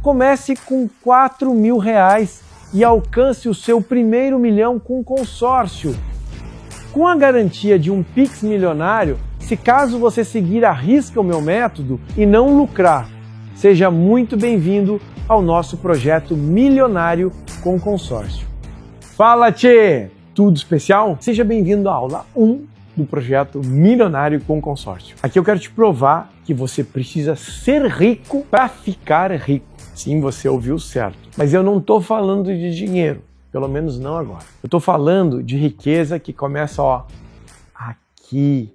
Comece com R$4.000 e alcance o seu primeiro milhão com consórcio. Com a garantia de um Pix milionário, se caso você seguir à risca o meu método e não lucrar, seja muito bem-vindo ao nosso projeto milionário com consórcio. Fala, tchê! Tudo especial? Seja bem-vindo à aula 1 do projeto milionário com consórcio. Aqui eu quero te provar que você precisa ser rico para ficar rico. Sim, você ouviu certo. Mas eu não estou falando de dinheiro, pelo menos não agora. Eu estou falando de riqueza que começa, aqui,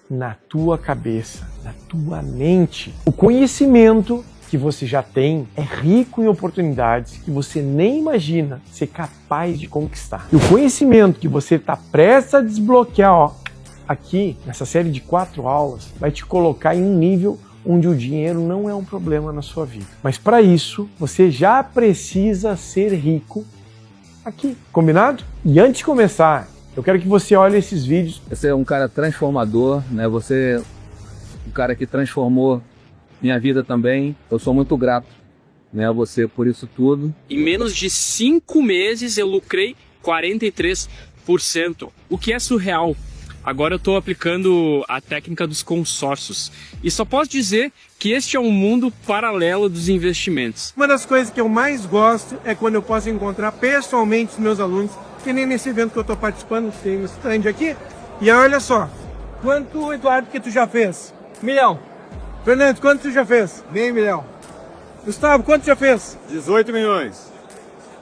na tua cabeça, na tua mente. O conhecimento que você já tem é rico em oportunidades que você nem imagina ser capaz de conquistar. E o conhecimento que você está prestes a desbloquear, aqui, nessa série de 4 aulas, vai te colocar em um nível onde o dinheiro não é um problema na sua vida. Mas para isso, você já precisa ser rico aqui. Combinado? E antes de começar, eu quero que você olhe esses vídeos. Você é um cara transformador, né? Você é um cara que transformou minha vida também. Eu sou muito grato, né, a você por isso tudo. Em menos de 5 meses eu lucrei 43%, o que é surreal. Agora eu estou aplicando a técnica dos consórcios e só posso dizer que este é um mundo paralelo dos investimentos. Uma das coisas que eu mais gosto é quando eu posso encontrar pessoalmente os meus alunos, que nem nesse evento que eu estou participando, tem um stand aqui. E aí, olha só, quanto, Eduardo, que tu já fez? 1 milhão. Fernando, quanto tu já fez? Meio milhão. Gustavo, quanto tu já fez? 18 milhões.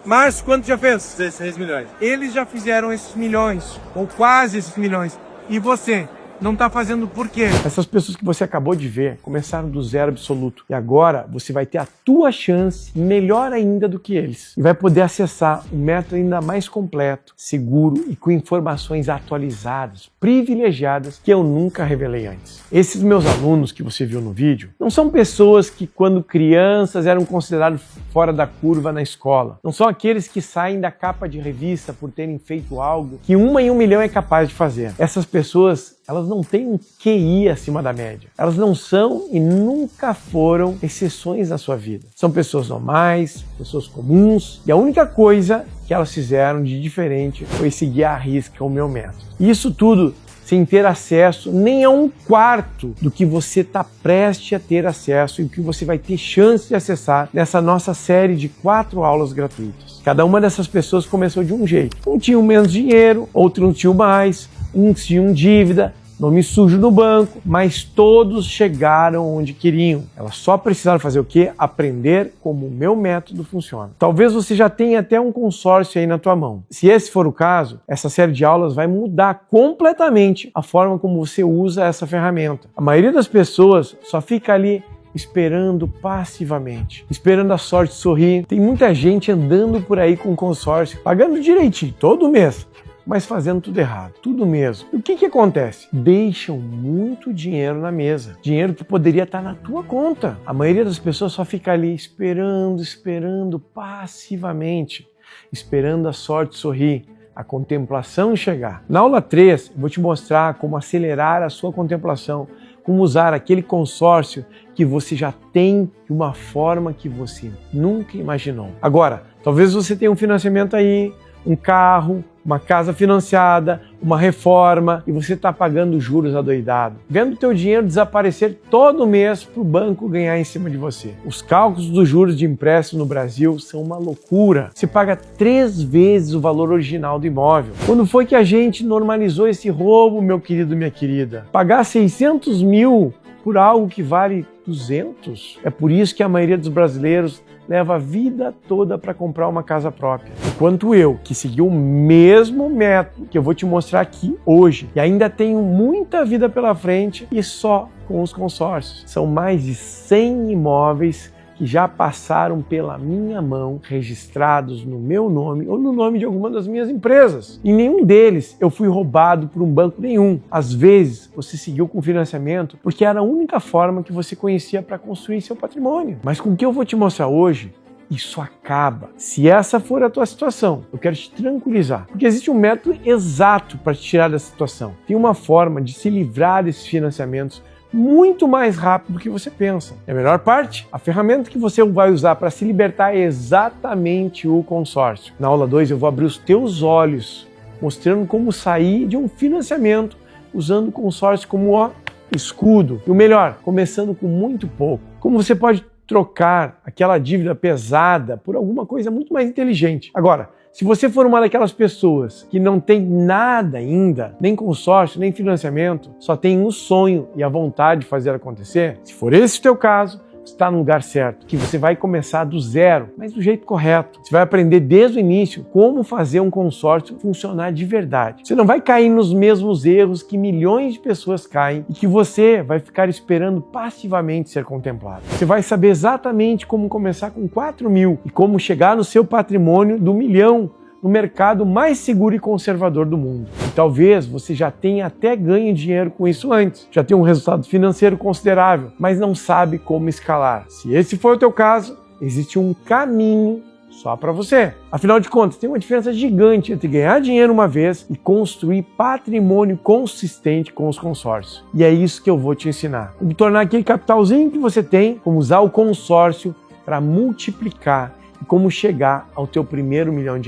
Márcio, quanto tu já fez? 16 milhões. Eles já fizeram esses milhões, ou quase esses milhões. E você não está fazendo por quê? Essas pessoas que você acabou de ver começaram do zero absoluto. E agora você vai ter a tua chance, melhor ainda do que eles. E vai poder acessar um método ainda mais completo, seguro e com informações atualizadas, privilegiadas, que eu nunca revelei antes. Esses meus alunos que você viu no vídeo não são pessoas que quando crianças eram considerados fora da curva na escola. Não são aqueles que saem da capa de revista por terem feito algo que 1 em 1 milhão é capaz de fazer. Essas pessoas, elas não têm um QI acima da média. Elas não são e nunca foram exceções na sua vida. São pessoas normais, pessoas comuns, e a única coisa que elas fizeram de diferente foi seguir à risca o meu método. E isso tudo sem ter acesso nem a 1/4 do que você está prestes a ter acesso e o que você vai ter chance de acessar nessa nossa série de 4 aulas gratuitas. Cada uma dessas pessoas começou de um jeito. Um tinha menos dinheiro, outro não tinha mais, uns tinham dívida, nome sujo no banco, mas todos chegaram onde queriam. Elas só precisaram fazer o quê? Aprender como o meu método funciona. Talvez você já tenha até um consórcio aí na tua mão. Se esse for o caso, essa série de aulas vai mudar completamente a forma como você usa essa ferramenta. A maioria das pessoas só fica ali esperando passivamente, esperando a sorte sorrir. Tem muita gente andando por aí com consórcio, pagando direitinho, todo mês, mas fazendo tudo errado, tudo mesmo. E o que acontece? Deixam muito dinheiro na mesa, dinheiro que poderia estar na tua conta. A maioria das pessoas só fica ali esperando passivamente, esperando a sorte sorrir, a contemplação chegar. Na aula 3, eu vou te mostrar como acelerar a sua contemplação, como usar aquele consórcio que você já tem de uma forma que você nunca imaginou. Agora, talvez você tenha um financiamento aí, um carro, uma casa financiada, uma reforma, e você está pagando juros adoidado, vendo o teu dinheiro desaparecer todo mês para o banco ganhar em cima de você. Os cálculos dos juros de empréstimo no Brasil são uma loucura. Você paga 3 vezes o valor original do imóvel. Quando foi que a gente normalizou esse roubo, meu querido, minha querida? Pagar 600 mil por algo que vale 200? É por isso que a maioria dos brasileiros leva a vida toda para comprar uma casa própria. Enquanto eu, que segui o mesmo método que eu vou te mostrar aqui hoje, e ainda tenho muita vida pela frente e só com os consórcios. São mais de 100 imóveis que já passaram pela minha mão, registrados no meu nome ou no nome de alguma das minhas empresas. Em nenhum deles eu fui roubado por um banco nenhum. Às vezes você seguiu com financiamento porque era a única forma que você conhecia para construir seu patrimônio. Mas com o que eu vou te mostrar hoje, isso acaba. Se essa for a tua situação, eu quero te tranquilizar, porque existe um método exato para te tirar dessa situação. Tem uma forma de se livrar desses financiamentos muito mais rápido do que você pensa. E a melhor parte, a ferramenta que você vai usar para se libertar é exatamente o consórcio. Na aula 2 eu vou abrir os teus olhos, mostrando como sair de um financiamento usando o consórcio como escudo. E o melhor, começando com muito pouco. Como você pode trocar aquela dívida pesada por alguma coisa muito mais inteligente. Agora, se você for uma daquelas pessoas que não tem nada ainda, nem consórcio, nem financiamento, só tem o sonho e a vontade de fazer acontecer, se for esse o teu caso, você está no lugar certo, que você vai começar do zero, mas do jeito correto. Você vai aprender desde o início como fazer um consórcio funcionar de verdade. Você não vai cair nos mesmos erros que milhões de pessoas caem e que você vai ficar esperando passivamente ser contemplado. Você vai saber exatamente como começar com 4 mil e como chegar no seu patrimônio do 1 milhão no mercado mais seguro e conservador do mundo. E talvez você já tenha até ganho dinheiro com isso antes, já tenha um resultado financeiro considerável, mas não sabe como escalar. Se esse for o teu caso, existe um caminho só para você. Afinal de contas, tem uma diferença gigante entre ganhar dinheiro uma vez e construir patrimônio consistente com os consórcios. E é isso que eu vou te ensinar. Como tornar aquele capitalzinho que você tem, como usar o consórcio para multiplicar e como chegar ao teu primeiro R$ 1 milhão.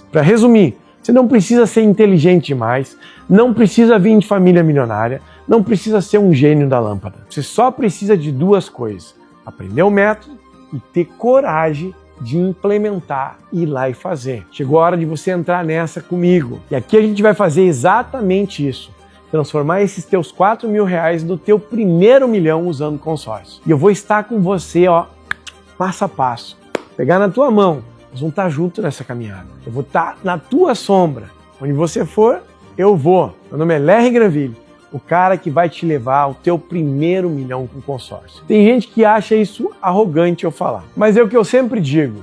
Para resumir, você não precisa ser inteligente demais, não precisa vir de família milionária, não precisa ser um gênio da lâmpada. Você só precisa de 2 coisas: aprender o método e ter coragem de implementar, ir lá e fazer. Chegou a hora de você entrar nessa comigo. E aqui a gente vai fazer exatamente isso. Transformar esses teus R$ 4 mil no teu primeiro 1 milhão usando consórcio. E eu vou estar com você, passo a passo. Pegar na tua mão, nós vamos estar juntos nessa caminhada. Eu vou estar na tua sombra. Onde você for, eu vou. Meu nome é Larry Granville, o cara que vai te levar ao teu primeiro 1 milhão com consórcio. Tem gente que acha isso arrogante eu falar, mas é o que eu sempre digo.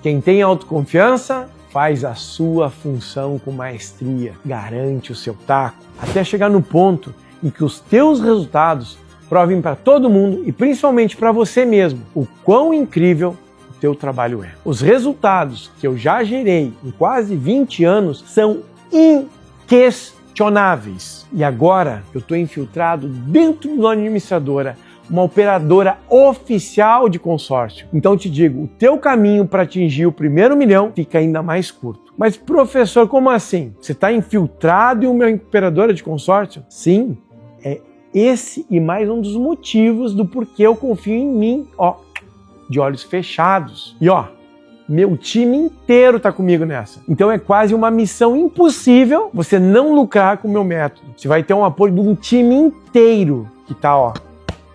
Quem tem autoconfiança faz a sua função com maestria, garante o seu taco, até chegar no ponto em que os teus resultados provem para todo mundo e principalmente para você mesmo o quão incrível teu trabalho é. Os resultados que eu já gerei em quase 20 anos são inquestionáveis. E agora eu estou infiltrado dentro de uma administradora, uma operadora oficial de consórcio. Então te digo, o teu caminho para atingir o primeiro 1 milhão fica ainda mais curto. Mas professor, como assim? Você está infiltrado em uma operadora de consórcio? Sim, é esse e mais um dos motivos do porquê eu confio em mim, de olhos fechados. E meu time inteiro tá comigo nessa. Então é quase uma missão impossível você não lucrar com o meu método. Você vai ter um apoio de um time inteiro que tá,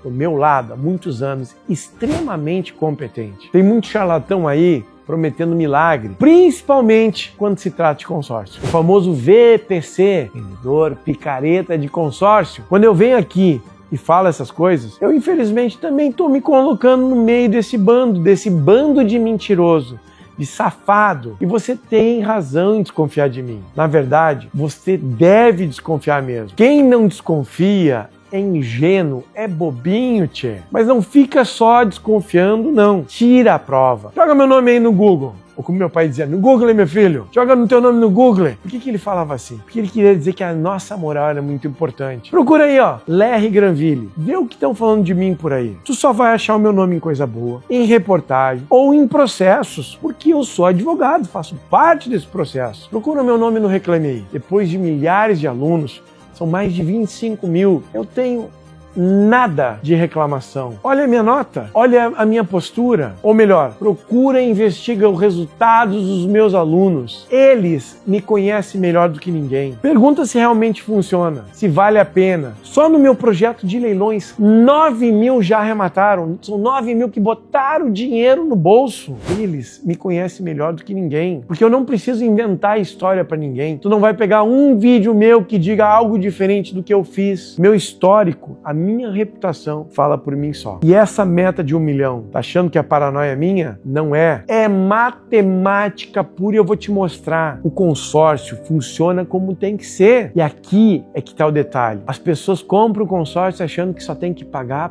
do meu lado há muitos anos, extremamente competente. Tem muito charlatão aí prometendo milagre, principalmente quando se trata de consórcio. O famoso VPC, vendedor picareta de consórcio. Quando eu venho aqui e fala essas coisas, eu infelizmente também estou me colocando no meio desse bando de mentiroso, de safado. E você tem razão em desconfiar de mim. Na verdade, você deve desconfiar mesmo. Quem não desconfia é ingênuo, é bobinho, tchê. Mas não fica só desconfiando, não. Tira a prova. Joga meu nome aí no Google. Ou como meu pai dizia, no Google, meu filho. Joga no teu nome no Google. Por que ele falava assim? Porque ele queria dizer que a nossa moral era muito importante. Procura aí, Larry Granville. Vê o que estão falando de mim por aí. Tu só vai achar o meu nome em coisa boa, em reportagem ou em processos, porque eu sou advogado, faço parte desse processo. Procura o meu nome no Reclame Aí. Depois de milhares de alunos, são mais de 25 mil. Eu tenho nada de reclamação. Olha a minha nota, olha a minha postura. Ou melhor, procura e investiga os resultados dos meus alunos. Eles me conhecem melhor do que ninguém. Pergunta se realmente funciona, se vale a pena. Só no meu projeto de leilões, 9 mil já arremataram. São 9 mil que botaram dinheiro no bolso. Eles me conhecem melhor do que ninguém. Porque eu não preciso inventar história para ninguém. Tu não vai pegar um vídeo meu que diga algo diferente do que eu fiz. Meu histórico, a minha reputação fala por mim só. E essa meta de 1 milhão, tá achando que a paranoia é minha? Não é. É matemática pura e eu vou te mostrar. O consórcio funciona como tem que ser. E aqui é que tá o detalhe. As pessoas compram o consórcio achando que só tem que pagar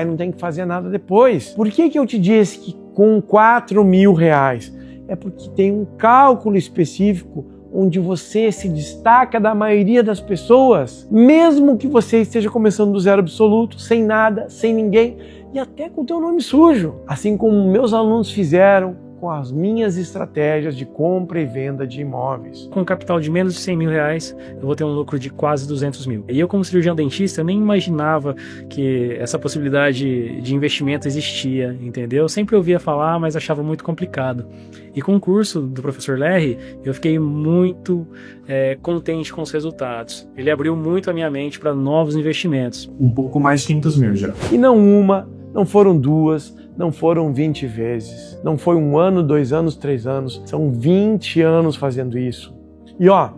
e não tem que fazer nada depois. Por que eu te disse que com R$ 4 mil? É porque tem um cálculo específico onde você se destaca da maioria das pessoas, mesmo que você esteja começando do zero absoluto, sem nada, sem ninguém e até com o teu nome sujo, assim como meus alunos fizeram com as minhas estratégias de compra e venda de imóveis. Com um capital de menos de 100 mil reais, eu vou ter um lucro de quase 200 mil. E eu, como cirurgião dentista, nem imaginava que essa possibilidade de investimento existia, entendeu? Eu sempre ouvia falar, mas achava muito complicado. E com o curso do professor Larry, eu fiquei muito contente com os resultados. Ele abriu muito a minha mente para novos investimentos. Um pouco mais de 500 mil já. E não uma, não foram duas, não foram 20 vezes. Não foi 1 ano, 2 anos, 3 anos. São 20 anos fazendo isso. E ó,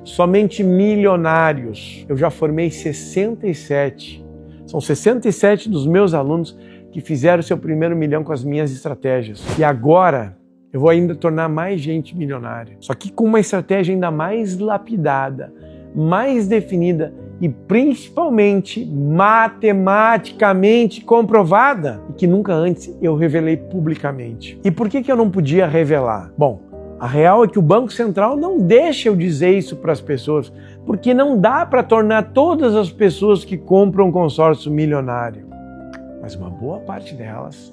somente milionários. Eu já formei 67. São 67 dos meus alunos que fizeram seu primeiro milhão com as minhas estratégias. E agora eu vou ainda tornar mais gente milionária. Só que com uma estratégia ainda mais lapidada, mais definida e principalmente matematicamente comprovada, e que nunca antes eu revelei publicamente. E por que eu não podia revelar? Bom, a real é que o Banco Central não deixa eu dizer isso para as pessoas, porque não dá para tornar todas as pessoas que compram um consórcio milionário. Mas uma boa parte delas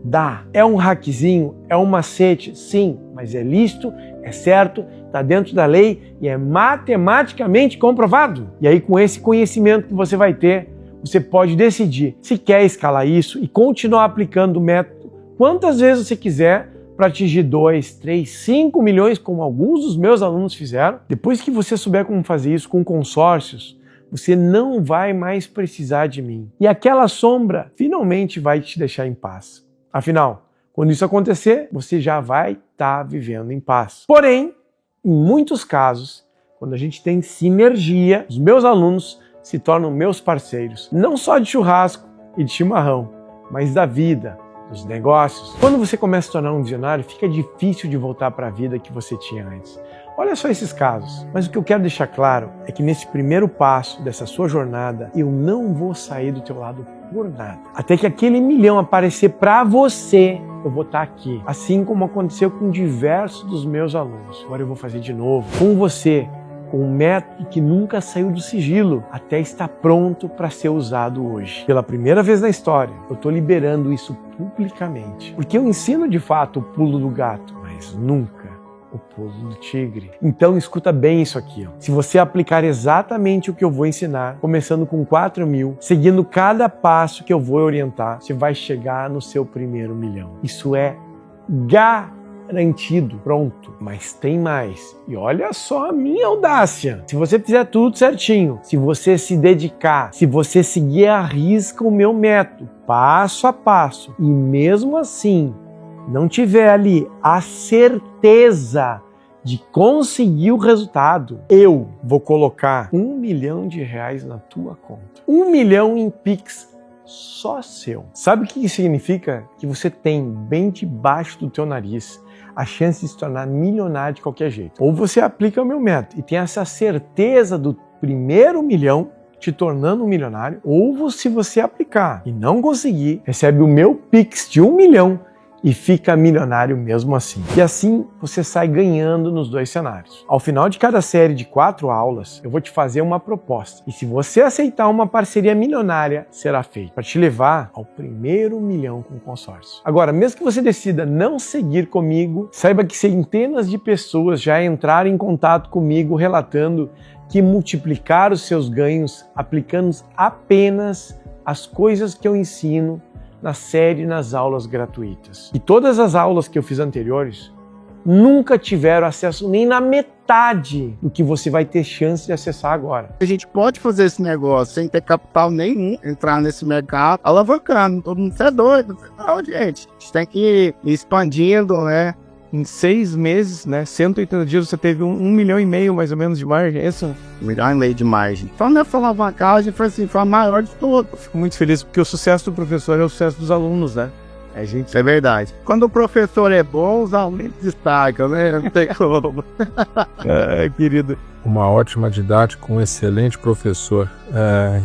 dá. É um hackzinho, é um macete, sim, mas é lícito, é certo, está dentro da lei e é matematicamente comprovado. E aí, com esse conhecimento que você vai ter, você pode decidir se quer escalar isso e continuar aplicando o método quantas vezes você quiser para atingir 2, 3, 5 milhões, como alguns dos meus alunos fizeram. Depois que você souber como fazer isso com consórcios, você não vai mais precisar de mim. E aquela sombra finalmente vai te deixar em paz. Afinal, quando isso acontecer, você já vai estar vivendo em paz. Porém, em muitos casos, quando a gente tem sinergia, os meus alunos se tornam meus parceiros, não só de churrasco e de chimarrão, mas da vida, dos negócios. Quando você começa a se tornar um visionário, fica difícil de voltar para a vida que você tinha antes. Olha só esses casos. Mas o que eu quero deixar claro é que nesse primeiro passo dessa sua jornada, eu não vou sair do teu lado por nada. Até que aquele milhão aparecer para você, eu vou estar aqui. Assim como aconteceu com diversos dos meus alunos. Agora eu vou fazer de novo com você, com um método que nunca saiu do sigilo, até estar pronto para ser usado hoje. Pela primeira vez na história, eu estou liberando isso publicamente. Porque eu ensino de fato o pulo do gato, mas nunca o pulo do tigre. Então escuta bem isso aqui. Se você aplicar exatamente o que eu vou ensinar, começando com 4 mil, seguindo cada passo que eu vou orientar, você vai chegar no seu primeiro milhão. Isso é garantido. Pronto. Mas tem mais. E olha só a minha audácia. Se você fizer tudo certinho, se você se dedicar, se você seguir à risca o meu método, passo a passo, e mesmo assim não tiver ali a certeza de conseguir o resultado, eu vou colocar R$1 milhão na tua conta. 1 milhão em Pix só seu. Sabe o que isso significa? Que você tem bem debaixo do teu nariz a chance de se tornar milionário de qualquer jeito. Ou você aplica o meu método e tem essa certeza do primeiro milhão te tornando um milionário, ou se você aplicar e não conseguir, recebe o meu Pix de 1 milhão e fica milionário mesmo assim. E assim você sai ganhando nos dois cenários. Ao final de cada série de 4 aulas, eu vou te fazer uma proposta. E se você aceitar uma parceria milionária, será feita para te levar ao primeiro milhão com o consórcio. Agora, mesmo que você decida não seguir comigo, saiba que centenas de pessoas já entraram em contato comigo relatando que multiplicaram os seus ganhos aplicando apenas as coisas que eu ensino na série, nas aulas gratuitas. E todas as aulas que eu fiz anteriores nunca tiveram acesso nem na metade do que você vai ter chance de acessar agora. A gente pode fazer esse negócio sem ter capital nenhum, entrar nesse mercado alavancando. Todo mundo é doido. Não, gente. A gente tem que ir expandindo, né? Em 6 meses, né, 180 dias, você teve 1,5 milhão mais ou menos de margem, é isso? 1,5 milhão de margem. Então, nessa alavancagem foi assim, foi a maior de todas. Fico muito feliz porque o sucesso do professor é o sucesso dos alunos, né? Isso é verdade. Quando o professor é bom, os alunos destacam, né? Não tem como. Querido. Uma ótima didática, um excelente professor.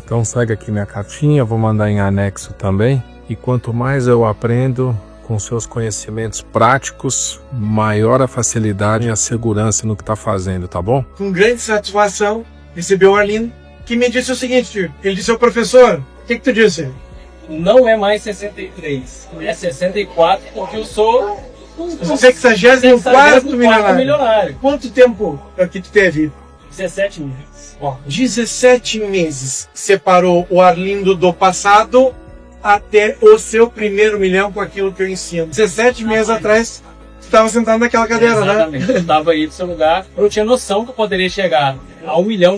Então segue aqui minha cartinha, vou mandar em anexo também. E quanto mais eu aprendo, com seus conhecimentos práticos, maior a facilidade e a segurança no que está fazendo, tá bom? Com grande satisfação, recebi o Arlindo, que me disse o seguinte, tio. Ele disse, professor, o que tu disse? Não é mais 63, é 64, porque eu sou o 64º milionário. Quanto tempo que tu teve? 17 meses. Ó, 17 meses separou o Arlindo do passado até o seu primeiro milhão com aquilo que eu ensino. 17 meses atrás, tu estava sentado naquela cadeira, exatamente, né? Eu estava aí do seu lugar, eu tinha noção que eu poderia chegar a R$1 milhão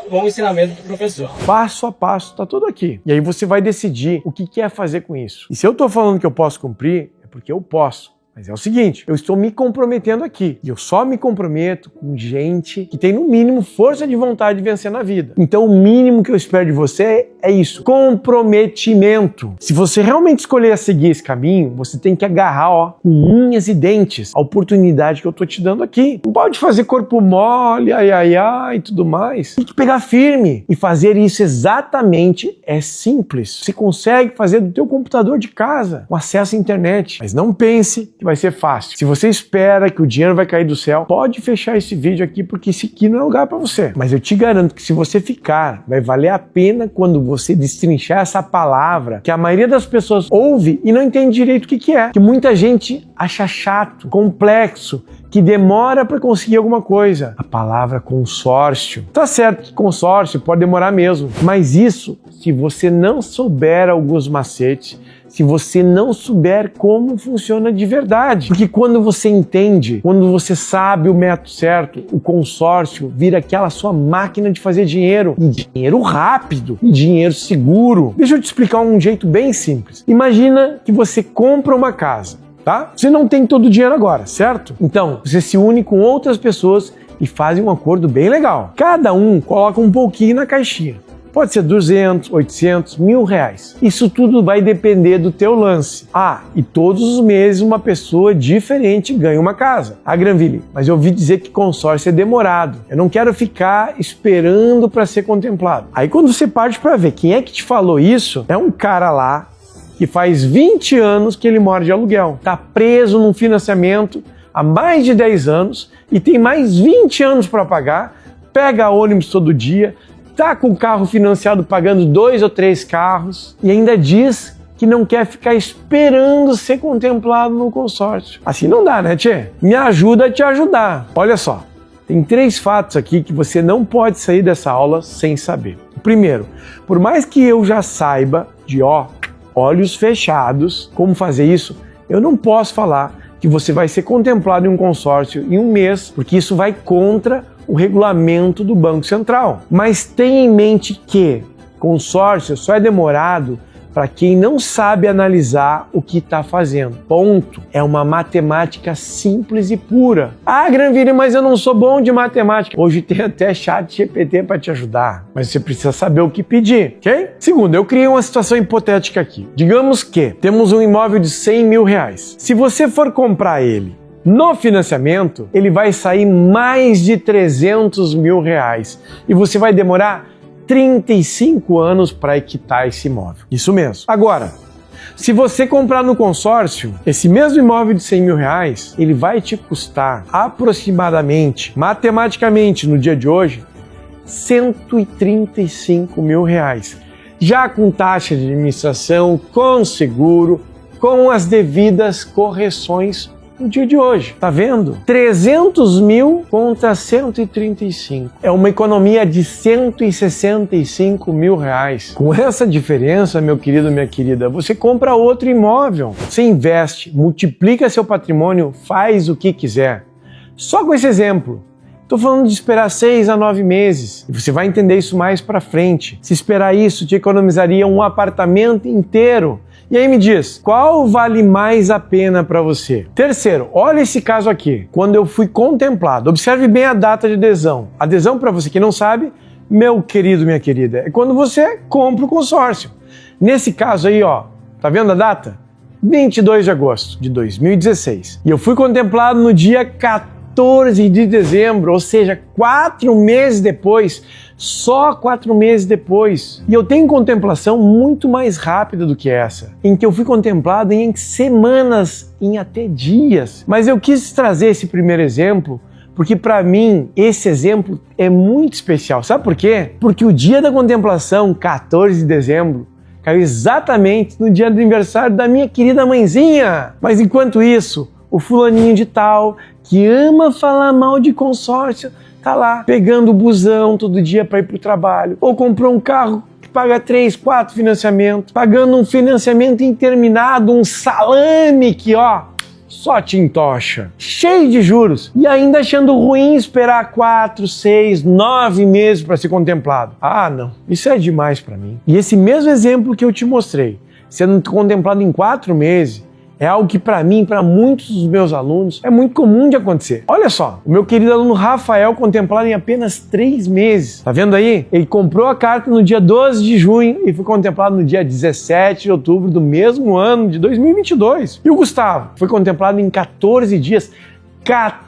com o ensinamento do professor. Passo a passo, tá tudo aqui. E aí você vai decidir o que quer fazer com isso. E se eu tô falando que eu posso cumprir, é porque eu posso. Mas é o seguinte, eu estou me comprometendo aqui. E eu só me comprometo com gente que tem, no mínimo, força de vontade de vencer na vida. Então, o mínimo que eu espero de você é isso. Comprometimento. Se você realmente escolher seguir esse caminho, você tem que agarrar, com unhas e dentes, a oportunidade que eu tô te dando aqui. Não pode fazer corpo mole, ai, e tudo mais. Tem que pegar firme. E fazer isso exatamente é simples. Você consegue fazer do teu computador de casa, com acesso à internet. Mas não pense que vai ser fácil. Se você espera que o dinheiro vai cair do céu, pode fechar esse vídeo aqui, porque esse aqui não é lugar para você. Mas eu te garanto que se você ficar, vai valer a pena quando você destrinchar essa palavra que a maioria das pessoas ouve e não entende direito o que é. Que muita gente acha chato, complexo, que demora para conseguir alguma coisa. A palavra consórcio. Tá certo que consórcio pode demorar mesmo, mas isso, se você não souber alguns macetes, se você não souber como funciona de verdade. Porque quando você entende, quando você sabe o método certo, o consórcio vira aquela sua máquina de fazer dinheiro. E dinheiro rápido, e dinheiro seguro. Deixa eu te explicar um jeito bem simples. Imagina que você compra uma casa, tá? Você não tem todo o dinheiro agora, certo? Então, você se une com outras pessoas e fazem um acordo bem legal. Cada um coloca um pouquinho na caixinha. Pode ser 200, 800, R$1.000. Isso tudo vai depender do teu lance. E todos os meses uma pessoa diferente ganha uma casa. Granville, mas eu ouvi dizer que consórcio é demorado. Eu não quero ficar esperando para ser contemplado. Aí quando você parte para ver quem é que te falou isso, é um cara lá que faz 20 anos que ele mora de aluguel. Tá preso num financiamento há mais de 10 anos e tem mais 20 anos para pagar, pega ônibus todo dia, tá com o carro financiado pagando 2 ou 3 carros e ainda diz que não quer ficar esperando ser contemplado no consórcio. Assim não dá, né, tchê? Me ajuda a te ajudar. Olha só, tem 3 fatos aqui que você não pode sair dessa aula sem saber. O primeiro, por mais que eu já saiba de olhos fechados como fazer isso, eu não posso falar que você vai ser contemplado em um consórcio em 1 mês, porque isso vai contra o regulamento do Banco Central. Mas tenha em mente que consórcio só é demorado para quem não sabe analisar o que está fazendo. Ponto. É uma matemática simples e pura. Granville, mas eu não sou bom de matemática. Hoje tem até ChatGPT para te ajudar, mas você precisa saber o que pedir, ok? Segundo, eu criei uma situação hipotética aqui. Digamos que temos um imóvel de R$100 mil. Se você for comprar ele no financiamento, ele vai sair mais de R$300 mil e você vai demorar 35 anos para quitar esse imóvel. Isso mesmo. Agora, se você comprar no consórcio, esse mesmo imóvel de R$100 mil, ele vai te custar aproximadamente, matematicamente no dia de hoje, R$135 mil. Já com taxa de administração, com seguro, com as devidas correções no dia de hoje. Tá vendo? 300 mil contra 135. É uma economia de R$165 mil. Com essa diferença, meu querido, minha querida, você compra outro imóvel. Você investe, multiplica seu patrimônio, faz o que quiser. Só com esse exemplo. Estou falando de esperar 6 a 9 meses. E você vai entender isso mais para frente. Se esperar isso, te economizaria um apartamento inteiro. E aí me diz, qual vale mais a pena para você? Terceiro, olha esse caso aqui. Quando eu fui contemplado, observe bem a data de adesão. Adesão, para você que não sabe, meu querido, minha querida, é quando você compra o consórcio. Nesse caso aí, tá vendo a data? 22 de agosto de 2016. E eu fui contemplado no dia 14 14 de dezembro, ou seja, 4 meses depois, só 4 meses depois. E eu tenho contemplação muito mais rápida do que essa, em que eu fui contemplado em semanas, em até dias. Mas eu quis trazer esse primeiro exemplo porque para mim esse exemplo é muito especial. Sabe por quê? Porque o dia da contemplação, 14 de dezembro, caiu exatamente no dia do aniversário da minha querida mãezinha. Mas enquanto isso, o fulaninho de tal, que ama falar mal de consórcio, tá lá pegando o busão todo dia para ir pro trabalho, ou comprou um carro que paga 3, 4 financiamentos, pagando um financiamento interminado, um salame que, ó, só te entocha, cheio de juros, e ainda achando ruim esperar 4, 6, 9 meses para ser contemplado. Ah, não, isso é demais para mim. E esse mesmo exemplo que eu te mostrei, sendo contemplado em 4 meses, é algo que para mim, para muitos dos meus alunos, é muito comum de acontecer. Olha só, o meu querido aluno Rafael, contemplado em apenas 3 meses. Tá vendo aí? Ele comprou a carta no dia 12 de junho e foi contemplado no dia 17 de outubro do mesmo ano de 2022. E o Gustavo foi contemplado em 14 dias. 14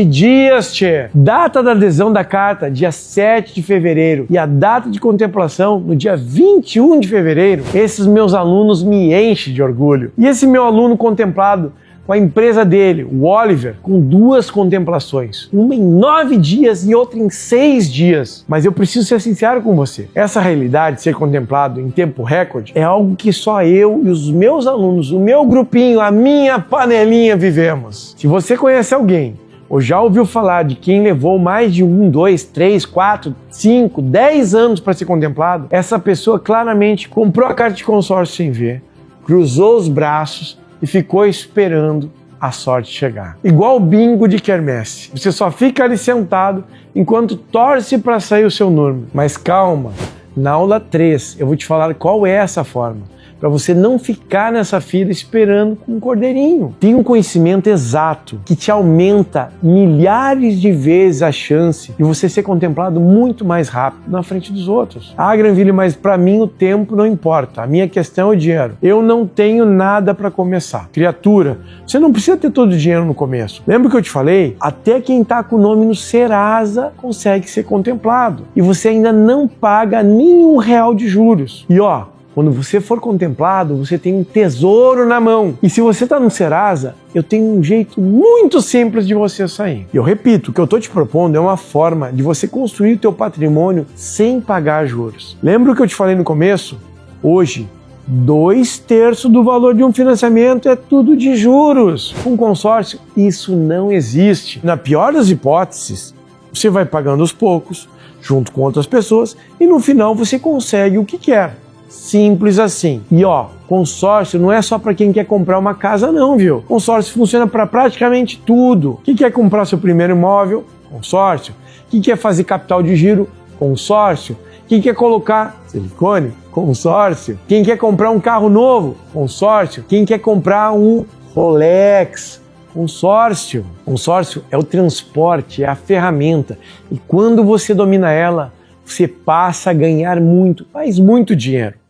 dias, tchê! Data da adesão da carta, dia 7 de fevereiro. E a data de contemplação, no dia 21 de fevereiro. Esses meus alunos me enchem de orgulho. E esse meu aluno contemplado com a empresa dele, o Oliver, com 2 contemplações. Uma em 9 dias e outra em 6 dias. Mas eu preciso ser sincero com você. Essa realidade de ser contemplado em tempo recorde é algo que só eu e os meus alunos, o meu grupinho, a minha panelinha vivemos. Se você conhece alguém ou já ouviu falar de quem levou mais de 1, 2, 3, 4, 5, 10 anos para ser contemplado, essa pessoa claramente comprou a carta de consórcio sem ver, cruzou os braços e ficou esperando a sorte chegar. Igual o bingo de quermesse. Você só fica ali sentado enquanto torce para sair o seu número. Mas calma, na aula 3 eu vou te falar qual é essa forma, para você não ficar nessa fila esperando com um cordeirinho. Tem um conhecimento exato que te aumenta milhares de vezes a chance de você ser contemplado muito mais rápido na frente dos outros. Ah, Granville, mas para mim o tempo não importa. A minha questão é o dinheiro. Eu não tenho nada para começar. Criatura, você não precisa ter todo o dinheiro no começo. Lembra que eu te falei? Até quem está com o nome no Serasa consegue ser contemplado. E você ainda não paga nenhum real de juros. E ó, quando você for contemplado, você tem um tesouro na mão. E se você está no Serasa, eu tenho um jeito muito simples de você sair. E eu repito, o que eu estou te propondo é uma forma de você construir o teu patrimônio sem pagar juros. Lembra o que eu te falei no começo? Hoje, 2/3 do valor de um financiamento é tudo de juros. Com consórcio, isso não existe. Na pior das hipóteses, você vai pagando aos poucos, junto com outras pessoas, e no final você consegue o que quer. Simples assim. E ó, consórcio não é só para quem quer comprar uma casa não, viu? Consórcio funciona para praticamente tudo. Quem quer comprar seu primeiro imóvel? Consórcio. Quem quer fazer capital de giro? Consórcio. Quem quer colocar silicone? Consórcio. Quem quer comprar um carro novo? Consórcio. Quem quer comprar um Rolex? Consórcio. Consórcio é o transporte, é a ferramenta. E quando você domina ela, você passa a ganhar muito, mas muito dinheiro.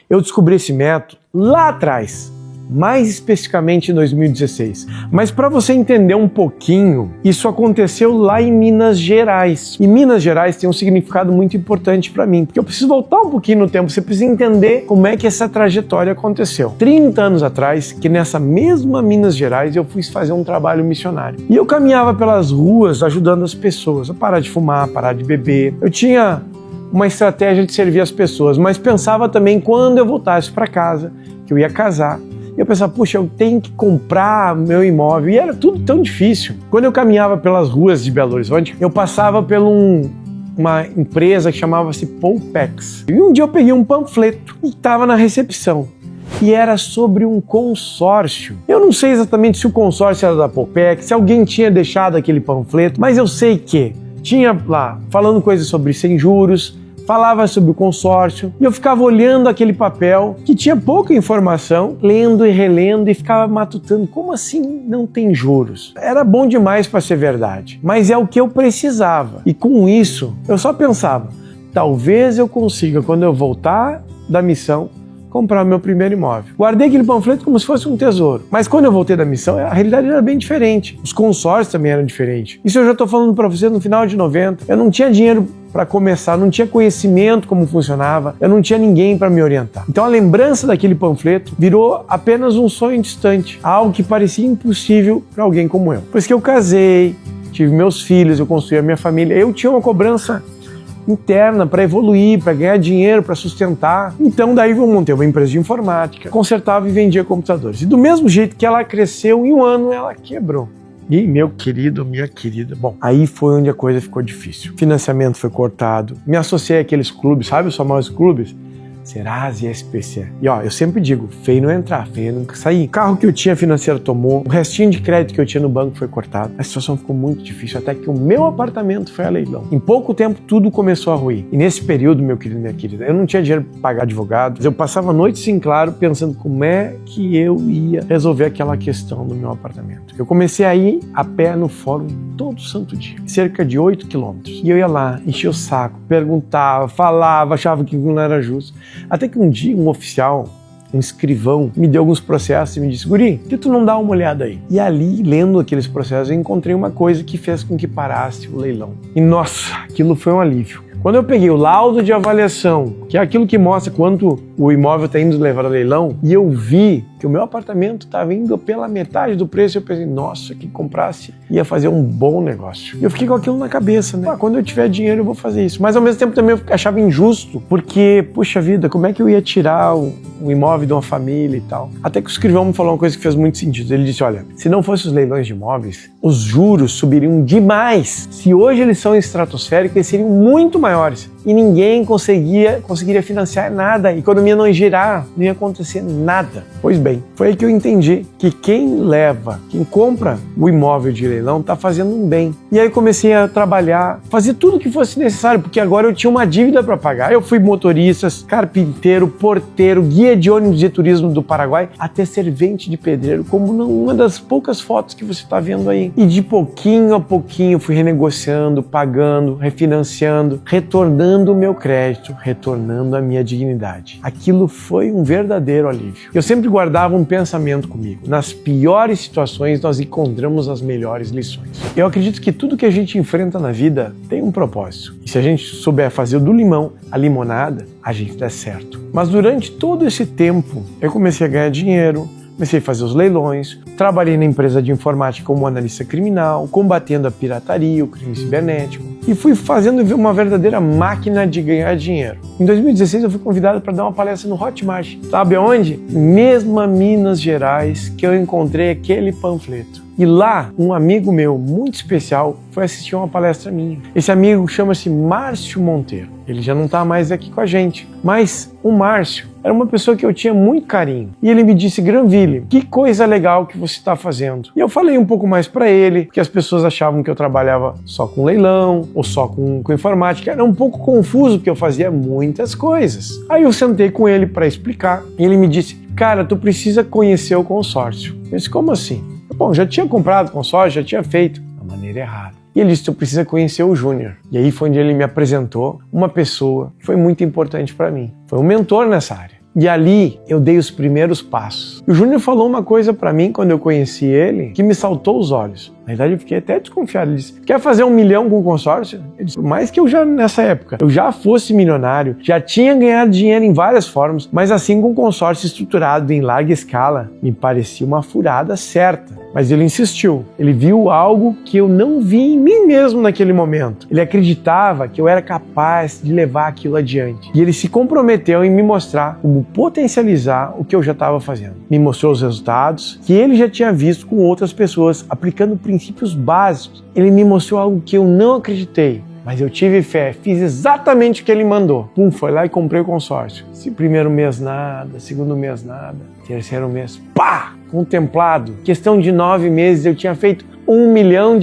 Eu descobri esse método lá atrás, mais especificamente em 2016. Mas para você entender um pouquinho, isso aconteceu lá em Minas Gerais. E Minas Gerais tem um significado muito importante para mim, porque eu preciso voltar um pouquinho no tempo, você precisa entender como é que essa trajetória aconteceu. 30 anos atrás, que nessa mesma Minas Gerais eu fui fazer um trabalho missionário. E eu caminhava pelas ruas ajudando as pessoas a parar de fumar, parar de beber. Eu tinha uma estratégia de servir as pessoas, mas pensava também quando eu voltasse para casa, que eu ia casar, eu pensava, puxa, eu tenho que comprar meu imóvel, e era tudo tão difícil. Quando eu caminhava pelas ruas de Belo Horizonte, eu passava por uma empresa que chamava-se Poupex, e um dia eu peguei um panfleto e estava na recepção, e era sobre um consórcio. Eu não sei exatamente se o consórcio era da Poupex, se alguém tinha deixado aquele panfleto, mas eu sei que tinha lá falando coisas sobre sem juros, falava sobre o consórcio, e eu ficava olhando aquele papel que tinha pouca informação, lendo e relendo, e ficava matutando, como assim não tem juros? Era bom demais para ser verdade, mas é o que eu precisava. E com isso, eu só pensava, talvez eu consiga, quando eu voltar da missão, comprar meu primeiro imóvel. Guardei aquele panfleto como se fosse um tesouro. Mas quando eu voltei da missão, a realidade era bem diferente. Os consórcios também eram diferentes. Isso eu já estou falando para você no final de 90. Eu não tinha dinheiro para começar, não tinha conhecimento como funcionava, eu não tinha ninguém para me orientar. Então a lembrança daquele panfleto virou apenas um sonho distante, algo que parecia impossível para alguém como eu. Pois que eu casei, tive meus filhos, eu construí a minha família, eu tinha uma cobrança interna para evoluir, para ganhar dinheiro, para sustentar. Então daí eu montei uma empresa de informática, consertava e vendia computadores. E do mesmo jeito que ela cresceu, em um ano ela quebrou. E meu querido, minha querida, bom, aí foi onde a coisa ficou difícil. Financiamento foi cortado, me associei àqueles clubes, sabe os famosos clubes? Serasa e SPC. E ó, eu sempre digo, feio não entrar, feio nunca sair. O carro que eu tinha financeiro tomou, o restinho de crédito que eu tinha no banco foi cortado. A situação ficou muito difícil, até que o meu apartamento foi a leilão. Em pouco tempo, tudo começou a ruir. E nesse período, meu querido e minha querida, eu não tinha dinheiro para pagar advogado. Eu passava noites sem claro, pensando como é que eu ia resolver aquela questão do meu apartamento. Eu comecei a ir a pé no fórum todo santo dia, cerca de 8 quilômetros. E eu ia lá, enchia o saco, perguntava, falava, achava que não era justo. Até que um dia um oficial, um escrivão, me deu alguns processos e me disse: Guri, por que tu não dá uma olhada aí? E ali, lendo aqueles processos, eu encontrei uma coisa que fez com que parasse o leilão. E nossa, aquilo foi um alívio. Quando eu peguei o laudo de avaliação, que é aquilo que mostra quanto o imóvel está indo levar a leilão, e eu vi que o meu apartamento estava indo pela metade do preço, eu pensei, nossa, que comprasse ia fazer um bom negócio. E eu fiquei com aquilo na cabeça, né? Quando eu tiver dinheiro eu vou fazer isso. Mas ao mesmo tempo também eu achava injusto, porque, puxa vida, como é que eu ia tirar o imóvel de uma família e tal? Até que o escrivão me falou uma coisa que fez muito sentido. Ele disse, olha, se não fossem os leilões de imóveis, os juros subiriam demais. Se hoje eles são estratosféricos, eles seriam muito maiores. E ninguém conseguiria financiar nada, a economia não ia girar, não ia acontecer nada. Pois bem, foi aí que eu entendi que quem compra o imóvel de leilão está fazendo um bem. E aí comecei a trabalhar, fazer tudo o que fosse necessário, porque agora eu tinha uma dívida para pagar. Eu fui motorista, carpinteiro, porteiro, guia de ônibus de turismo do Paraguai, até servente de pedreiro, como uma das poucas fotos que você está vendo aí. E de pouquinho a pouquinho fui renegociando, pagando, refinanciando, retornando o meu crédito, retornando a minha dignidade. Aquilo foi um verdadeiro alívio. Eu sempre guardava um pensamento comigo. Nas piores situações, nós encontramos as melhores lições. Eu acredito que tudo que a gente enfrenta na vida tem um propósito. E se a gente souber fazer do limão a limonada, a gente dá certo. Mas durante todo esse tempo, eu comecei a ganhar dinheiro, comecei a fazer os leilões, trabalhei na empresa de informática como analista criminal, combatendo a pirataria, o crime cibernético, e fui fazendo uma verdadeira máquina de ganhar dinheiro. Em 2016 eu fui convidado para dar uma palestra no Hotmart. Sabe aonde? Mesma Minas Gerais que eu encontrei aquele panfleto. E lá, um amigo meu muito especial foi assistir uma palestra minha. Esse amigo chama-se Márcio Monteiro. Ele já não está mais aqui com a gente. Mas o Márcio era uma pessoa que eu tinha muito carinho. E ele me disse, Granville, que coisa legal que você está fazendo. E eu falei um pouco mais para ele, porque as pessoas achavam que eu trabalhava só com leilão ou só com informática. Era um pouco confuso, porque eu fazia muitas coisas. Aí eu sentei com ele para explicar. E ele me disse, cara, tu precisa conhecer o consórcio. Eu disse, como assim? Bom, já tinha comprado consórcio, já tinha feito da maneira errada. E ele disse, tu precisa conhecer o Júnior. E aí foi onde ele me apresentou uma pessoa que foi muito importante para mim. Foi um mentor nessa área. E ali eu dei os primeiros passos. E o Júnior falou uma coisa para mim quando eu conheci ele que me saltou os olhos. Na verdade eu fiquei até desconfiado. Ele disse, quer fazer 1 milhão com consórcio? Eu disse, mais que eu já nessa época. Eu já fosse milionário, já tinha ganhado dinheiro em várias formas, mas assim com consórcio estruturado em larga escala, me parecia uma furada certa. Mas ele insistiu. Ele viu algo que eu não vi em mim mesmo naquele momento. Ele acreditava que eu era capaz de levar aquilo adiante. E ele se comprometeu em me mostrar como potencializar o que eu já estava fazendo. Me mostrou os resultados que ele já tinha visto com outras pessoas, aplicando princípios básicos. Ele me mostrou algo que eu não acreditei. Mas eu tive fé, fiz exatamente o que ele mandou. Pum, foi lá e comprei o consórcio. Primeiro mês nada, segundo mês nada, terceiro mês, pá! Contemplado. Questão de 9 meses eu tinha feito R$1 milhão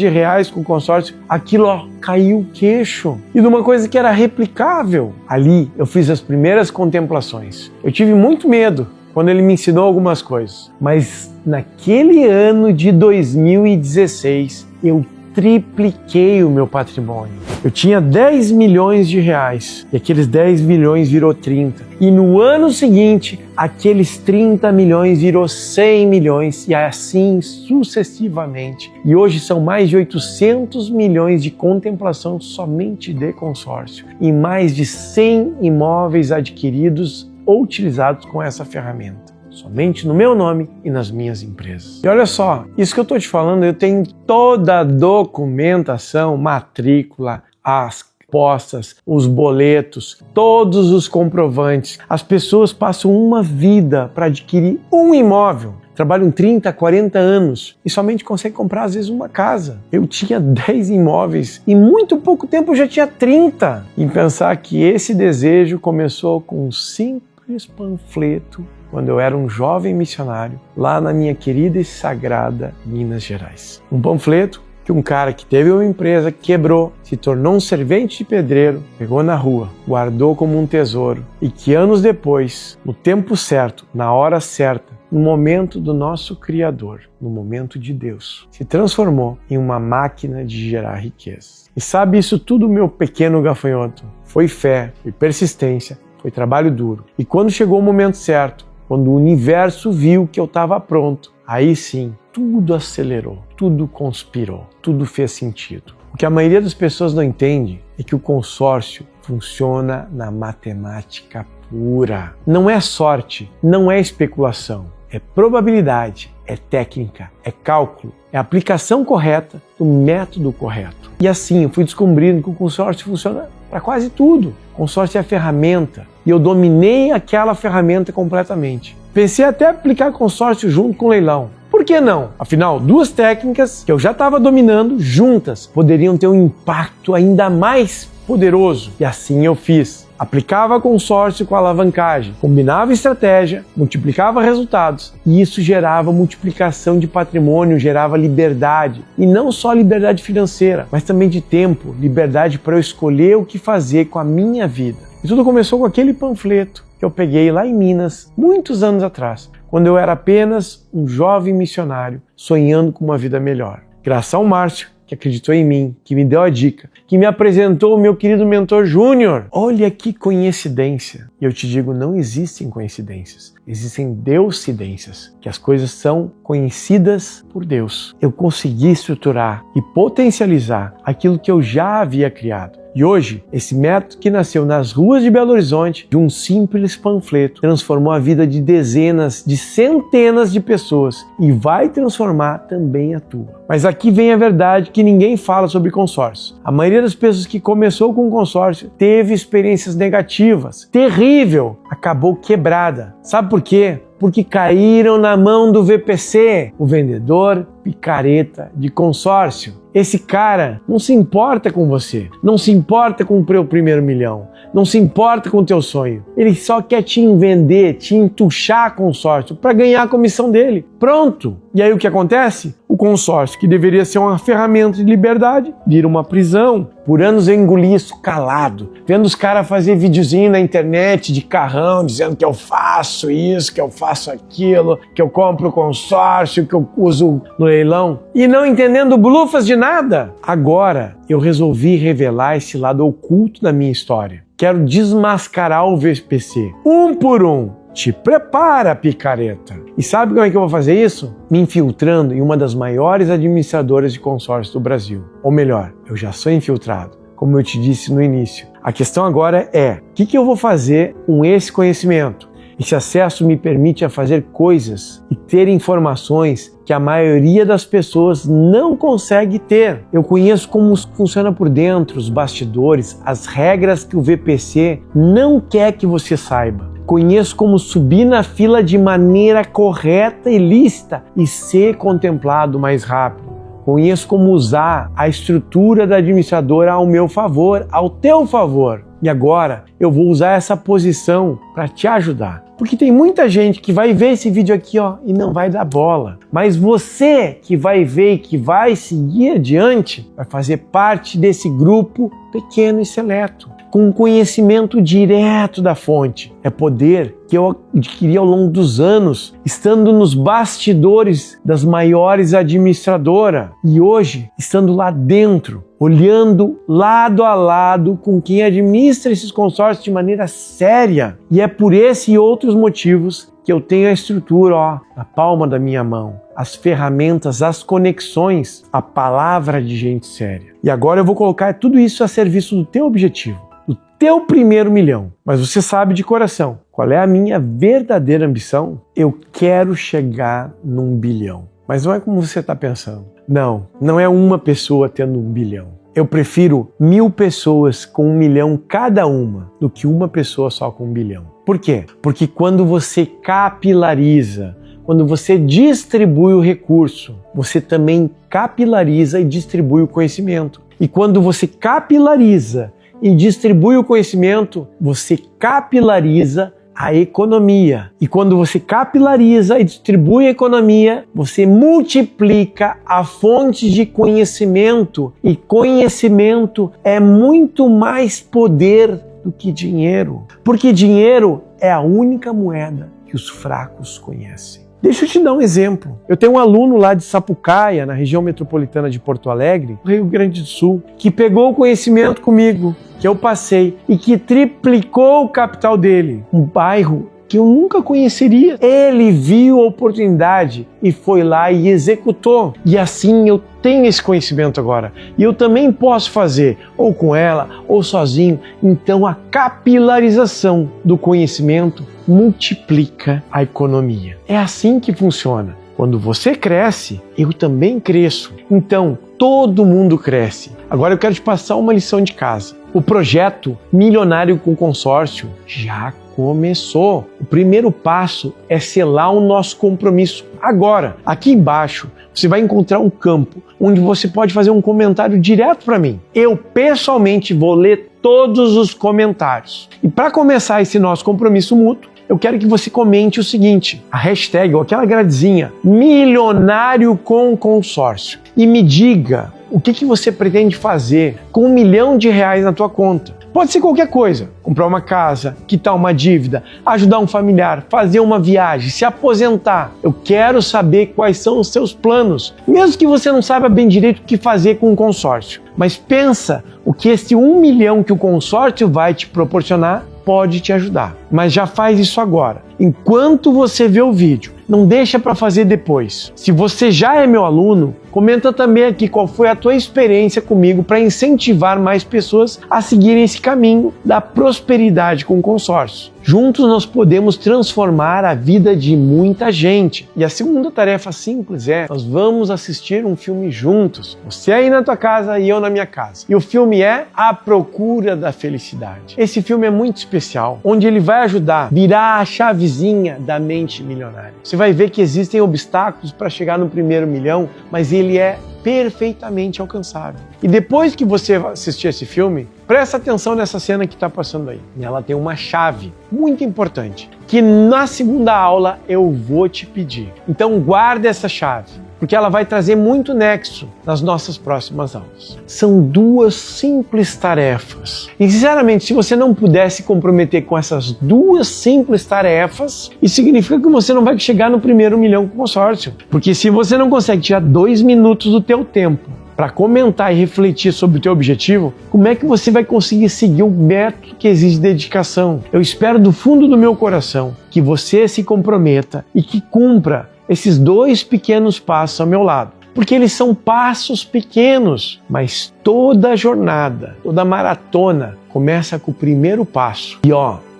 com o consórcio. Aquilo, ó, caiu o queixo. E de uma coisa que era replicável. Ali eu fiz as primeiras contemplações. Eu tive muito medo quando ele me ensinou algumas coisas. Mas naquele ano de 2016, eu tripliquei o meu patrimônio. Eu tinha 10 milhões de reais e aqueles 10 milhões virou 30. E no ano seguinte, aqueles 30 milhões virou 100 milhões e assim sucessivamente. E hoje são mais de 800 milhões de contemplação somente de consórcio e mais de 100 imóveis adquiridos ou utilizados com essa ferramenta. Somente no meu nome e nas minhas empresas. E olha só, isso que eu estou te falando, eu tenho toda a documentação, matrícula, as postas, os boletos, todos os comprovantes. As pessoas passam uma vida para adquirir um imóvel. Trabalham 30, 40 anos e somente conseguem comprar às vezes uma casa. Eu tinha 10 imóveis e muito pouco tempo eu já tinha 30. Em pensar que esse desejo começou com um simples panfleto quando eu era um jovem missionário lá na minha querida e sagrada Minas Gerais. Um panfleto que um cara que teve uma empresa, quebrou, se tornou um servente de pedreiro, pegou na rua, guardou como um tesouro e que anos depois, no tempo certo, na hora certa, no momento do nosso Criador, no momento de Deus, se transformou em uma máquina de gerar riqueza. E sabe isso tudo, meu pequeno gafanhoto? Foi fé, foi persistência, foi trabalho duro. E quando chegou o momento certo, quando o universo viu que eu estava pronto, aí sim, tudo acelerou, tudo conspirou, tudo fez sentido. O que a maioria das pessoas não entende é que o consórcio funciona na matemática pura. Não é sorte, não é especulação, é probabilidade, é técnica, é cálculo, é aplicação correta do método correto. E assim eu fui descobrindo que o consórcio funciona para quase tudo. O consórcio é a ferramenta e eu dominei aquela ferramenta completamente. Pensei até aplicar consórcio junto com leilão. Por que não? Afinal, duas técnicas que eu já estava dominando juntas poderiam ter um impacto ainda mais poderoso. E assim eu fiz. Aplicava consórcio com alavancagem, combinava estratégia, multiplicava resultados e isso gerava multiplicação de patrimônio, gerava liberdade. E não só liberdade financeira, mas também de tempo, liberdade para eu escolher o que fazer com a minha vida. E tudo começou com aquele panfleto que eu peguei lá em Minas, muitos anos atrás, quando eu era apenas um jovem missionário sonhando com uma vida melhor. Graças ao Márcio, que acreditou em mim, que me deu a dica, que me apresentou o meu querido mentor Júnior. Olha que coincidência. E eu te digo, não existem coincidências, existem deusidências, que as coisas são conhecidas por Deus. Eu consegui estruturar e potencializar aquilo que eu já havia criado. E hoje, esse método que nasceu nas ruas de Belo Horizonte, de um simples panfleto, transformou a vida de dezenas, de centenas de pessoas e vai transformar também a tua. Mas aqui vem a verdade que ninguém fala sobre consórcio. A maioria das pessoas que começou com consórcio teve experiências negativas, terrível, acabou quebrada. Sabe por quê? Porque caíram na mão do VPC, o vendedor picareta de consórcio. Esse cara não se importa com você, não se importa com o primeiro milhão, não se importa com o teu sonho. Ele só quer te vender, te entuchar consórcio para ganhar a comissão dele. Pronto! E aí o que acontece? O consórcio, que deveria ser uma ferramenta de liberdade, vira uma prisão. Por anos eu engoli isso calado, vendo os caras fazer videozinho na internet de carrão, dizendo que eu faço isso, que eu faço aquilo, que eu compro consórcio, que eu uso no leilão, e não entendendo blufas de nada. Agora eu resolvi revelar esse lado oculto da minha história. Quero desmascarar o VPC, um por um. Te prepara, picareta! E sabe como é que eu vou fazer isso? Me infiltrando em uma das maiores administradoras de consórcio do Brasil. Ou melhor, eu já sou infiltrado, como eu te disse no início. A questão agora é, o que eu vou fazer com esse conhecimento? Esse acesso me permite a fazer coisas e ter informações que a maioria das pessoas não consegue ter. Eu conheço como funciona por dentro, os bastidores, as regras que o VPC não quer que você saiba. Conheço como subir na fila de maneira correta e lícita e ser contemplado mais rápido. Conheço como usar a estrutura da administradora ao meu favor, ao teu favor. E agora eu vou usar essa posição para te ajudar. Porque tem muita gente que vai ver esse vídeo aqui, e não vai dar bola. Mas você que vai ver e que vai seguir adiante, vai fazer parte desse grupo pequeno e seleto. com conhecimento direto da fonte. É poder que eu adquiri ao longo dos anos, estando nos bastidores das maiores administradoras e hoje estando lá dentro, olhando lado a lado com quem administra esses consórcios de maneira séria. E é por esse e outros motivos que eu tenho a estrutura na palma da minha mão, as ferramentas, as conexões, a palavra de gente séria. E agora eu vou colocar tudo isso a serviço do teu objetivo, do teu primeiro milhão. Mas você sabe de coração qual é a minha verdadeira ambição? Eu quero chegar num bilhão. Mas não é como você está pensando. Não é uma pessoa tendo 1 bilhão. Eu prefiro 1000 pessoas com 1 milhão cada uma do que uma pessoa só com 1 bilhão. Por quê? Porque quando você capilariza, quando você distribui o recurso, você também capilariza e distribui o conhecimento. E quando você capilariza e distribui o conhecimento, você capilariza a economia. E quando você capilariza e distribui a economia, você multiplica a fonte de conhecimento. E conhecimento é muito mais poder do que dinheiro. Porque dinheiro é a única moeda que os fracos conhecem. Deixa eu te dar um exemplo. Eu tenho um aluno lá de Sapucaia, na região metropolitana de Porto Alegre, Rio Grande do Sul, que pegou o conhecimento comigo, que eu passei, e que triplicou o capital dele. Um bairro que eu nunca conheceria. Ele viu a oportunidade e foi lá e executou. E assim eu tenho esse conhecimento agora. E eu também posso fazer, ou com ela, ou sozinho. Então a capilarização do conhecimento multiplica a economia. É assim que funciona. Quando você cresce, eu também cresço. Então, todo mundo cresce. Agora eu quero te passar uma lição de casa. O projeto Milionário com Consórcio já começou. O primeiro passo é selar o nosso compromisso. Agora, aqui embaixo, você vai encontrar um campo onde você pode fazer um comentário direto para mim. Eu, pessoalmente, vou ler todos os comentários. E para começar esse nosso compromisso mútuo, eu quero que você comente o seguinte, a hashtag ou aquela gradezinha, Milionário com Consórcio. E me diga o que você pretende fazer com R$1 milhão na tua conta. Pode ser qualquer coisa, comprar uma casa, quitar uma dívida, ajudar um familiar, fazer uma viagem, se aposentar. Eu quero saber quais são os seus planos, mesmo que você não saiba bem direito o que fazer com o consórcio. Mas pensa o que esse 1 milhão que o consórcio vai te proporcionar pode te ajudar. Mas já faz isso agora. Enquanto você vê o vídeo, não deixa para fazer depois. Se você já é meu aluno, comenta também aqui qual foi a tua experiência comigo para incentivar mais pessoas a seguirem esse caminho da prosperidade com o consórcio. Juntos nós podemos transformar a vida de muita gente. E a segunda tarefa simples é, nós vamos assistir um filme juntos. Você aí na tua casa e eu na minha casa. E o filme é A Procura da Felicidade. Esse filme é muito especial, onde ele vai ajudar a virar a chavezinha da mente milionária. Você vai ver que existem obstáculos para chegar no primeiro milhão, mas ele é perfeitamente alcançável. E depois que você assistir esse filme, presta atenção nessa cena que está passando aí. Ela tem uma chave muito importante, que na segunda aula eu vou te pedir. Então guarda essa chave, porque ela vai trazer muito nexo nas nossas próximas aulas. São 2 simples tarefas. E sinceramente, se você não puder se comprometer com essas 2 simples tarefas, isso significa que você não vai chegar no primeiro milhão com consórcio. Porque se você não consegue tirar 2 minutos do teu tempo para comentar e refletir sobre o teu objetivo, como é que você vai conseguir seguir um método que exige dedicação? Eu espero do fundo do meu coração que você se comprometa e que cumpra esses 2 pequenos passos ao meu lado. Porque eles são passos pequenos, mas toda jornada, toda maratona começa com o primeiro passo. E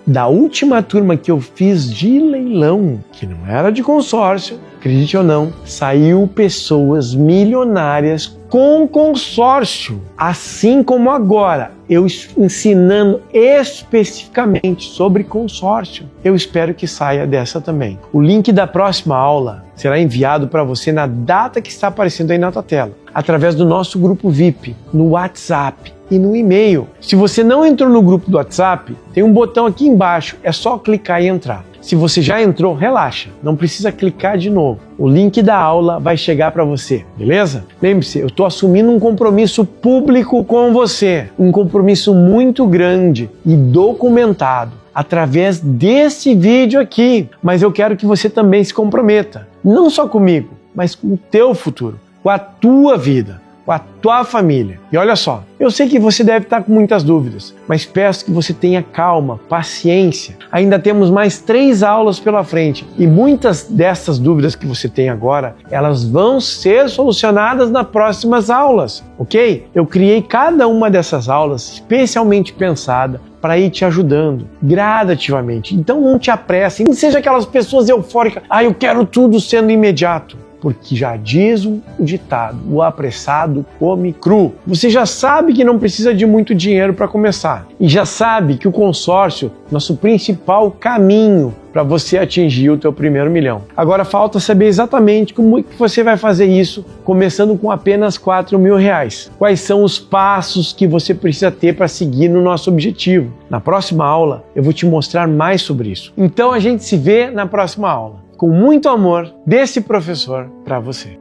da última turma que eu fiz de leilão, que não era de consórcio, acredite ou não, saiu pessoas milionárias com consórcio. Assim como agora, eu ensinando especificamente sobre consórcio. Eu espero que saia dessa também. O link da próxima aula será enviado para você na data que está aparecendo aí na tua tela, através do nosso grupo VIP, no WhatsApp e no e-mail. Se você não entrou no grupo do WhatsApp, tem um botão aqui embaixo, é só clicar e entrar. Se você já entrou, relaxa, não precisa clicar de novo. O link da aula vai chegar para você, beleza? Lembre-se, eu estou assumindo um compromisso público com você, um compromisso muito grande e documentado através desse vídeo aqui. Mas eu quero que você também se comprometa, não só comigo, mas com o teu futuro, com a tua vida, com a tua família. E olha só, eu sei que você deve estar com muitas dúvidas, mas peço que você tenha calma, paciência. Ainda temos mais 3 aulas pela frente e muitas dessas dúvidas que você tem agora, elas vão ser solucionadas nas próximas aulas, ok? Eu criei cada uma dessas aulas especialmente pensada para ir te ajudando gradativamente. Então não te apresse, não seja aquelas pessoas eufóricas, eu quero tudo sendo imediato. Porque já diz o ditado, o apressado come cru. Você já sabe que não precisa de muito dinheiro para começar. E já sabe que o consórcio é nosso principal caminho para você atingir o teu primeiro milhão. Agora falta saber exatamente como que você vai fazer isso, começando com apenas R$4.000. Quais são os passos que você precisa ter para seguir no nosso objetivo? Na próxima aula eu vou te mostrar mais sobre isso. Então a gente se vê na próxima aula. Com muito amor desse professor para você.